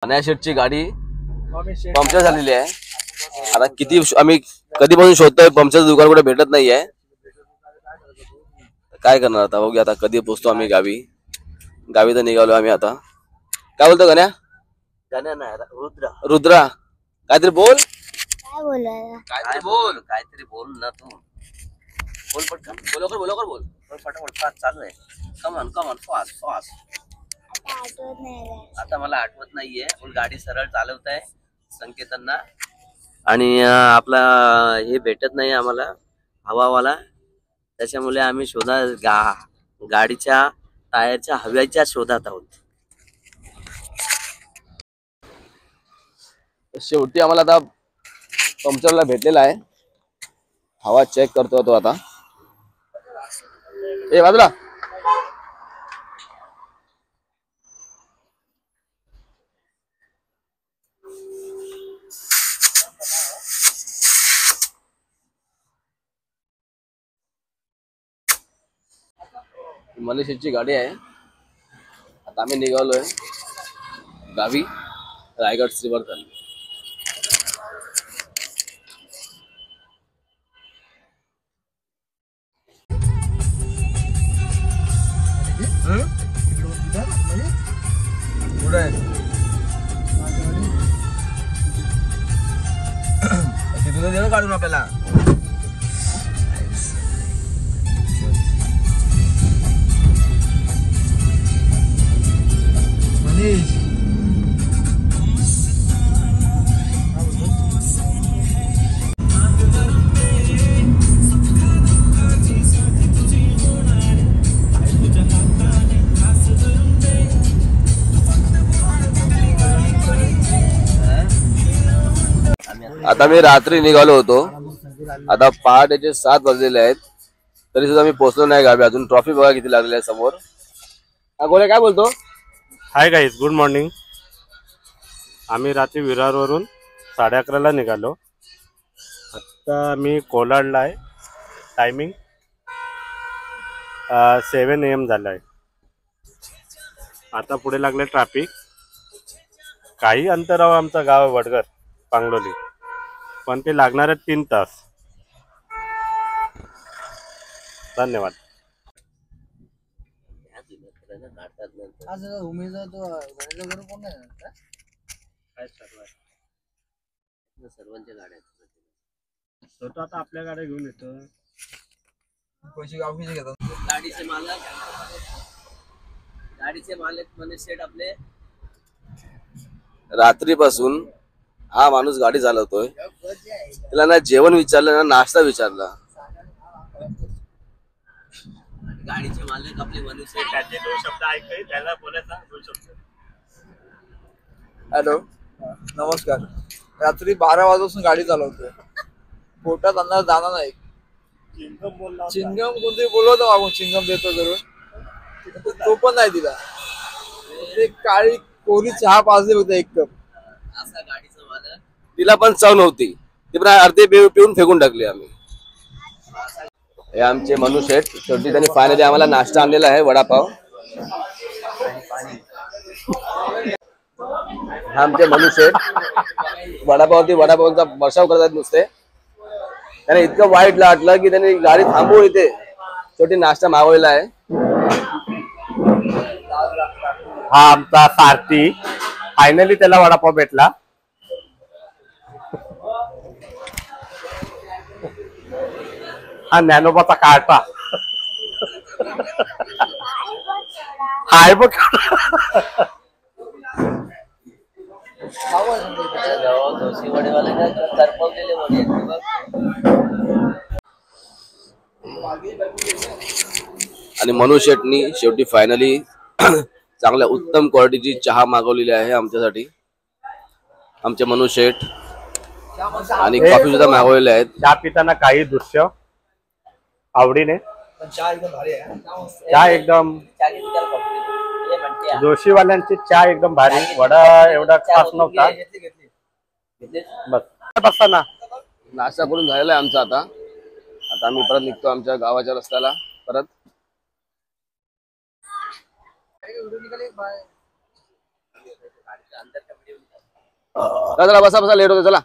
अनाया शेटची गाडी पंक्चर झालेली आहे. आता किती आम्ही कधीपासून शोधतोय, पंक्चरचं दुकान कुठे भेटत नाहीये. काय करणार आता, बघूया आता कधी पोहोचतो आम्ही गावी. गावी तर निघालो आम्ही आता. काय बोलतो गण्या? गण्या नाही, रुद्रा काहीतरी बोल. काय बोलायला? काहीतरी बोल ना तू. बोल पटकन, बोल बोल. फटाफट फास्ट चालू आहे. Come on fast. आता आठवत नाही. आता मला आठवत नाहीये. बोल. गाडी सरळ चालवत आहे संकेतांना. आणि आपला हे भेटत नाही आम्हाला हवावाला, त्याच्यामुळे आम्ही गाडीच्या टायरच्या हव्याच्या शोधात आहोत. शेवटी आम्हाला आता पंक्चरला भेटलेला आहे. हवा चेक करतो तो आता. ए बाजूला. मनीषची गाडी आहे. आता आम्ही निघालोय गावी, रायगड श्रीवर्धन. तिथून देणं काढून आपल्याला. आता मी रात्री निघालो होतो. आता पहाटेचे 7 वाजलेले आहेत, तरी सुद्धा मी पोहोचलो नाही गावी अजून. ट्रॉफी बघा किती लागलेली आहे समोर. गोळे काय बोलतो? Hi guys, good morning. आम्ही रात्री विरारवरून 11:30ला निघालो. आत्ता मी कोलाडला आहे. टायमिंग 7 AM झालं आहे. आता पुढे लागले ट्रॅफिक. काही अंतरावर आमचं गाव आहे वडगर पांगलोली, पण ते लागणार आहे 3 तास. धन्यवाद. आज उमेदचा तो वगैरे कोण आहे काय सर्वांच्या गाड्या स्वतः आता आपल्या गाड्या घेऊन येतो. पैसे गावकीचे घेतात. गाडीचे मालक मनीष शेठ आपले. रात्रीपासून हा माणूस गाडी चालवतोय. त्याला ना जेवण विचारलं ना नाश्ता विचारला. गाडीचे मालक आपले मनीष शेठ. त्याचे 2 शब्द ऐकले, त्याला बोलायचा 2 शब्द. हॅलो, नमस्कार. रात्री 12 वाजपासून गाडी चालवतोय. पोटात अंदाज जाणार नाही. चिंगम कोणतरी बोलवतो मागून, चिंगम देतो करून, तो पण नाही दिला. ते काळी कोरी चहा पाजली होते 1 कप. असा गाडीचा मालक. तिला पण चव नव्हती, ती पण अर्धे पिऊन फेकून टाकली आम्ही. हे आमचे मनु शेठ. शेवटी त्यांनी फायनली आम्हाला नाश्ता आणलेला आहे, वडापाव. हा आमचे मनु शेठ वडापावचा वर्षाव करतात नुसते. त्याने इतकं वाईट वाटलं की त्यांनी गाडी थांबवून इथे शेवटी नाश्ता मागवलेला आहे. हा आमचा सारथी. फायनली त्याला वडापाव भेटला. हा ज्ञानोबाचा काटा. हाय बघ. दोषी वडेवाले काय करपवलेले वडे आणि मनु शेठनी शेवटी फायनली चांगल्या उत्तम क्वालिटीची चहा मागवलेली आहे आमच्यासाठी. आमचे मनु शेठ आणि कॉफी सुद्धा मागवलेले आहेत. चहा पिताना काही दृश्य आवडीने. चहा एकदम भारी आहे. चहा एकदम जोशीवाल्यांची चहा एकदम भारी. वडा एवढा खास नव्हता. बस बसताना नाश्ता करून झालेला आहे आमचा. आता आम्ही परत निघतो आमच्या गावाच्या रस्त्याला परत. व्हिडिओ निघाले बाय. चला बसा बसा, लेट होते चला.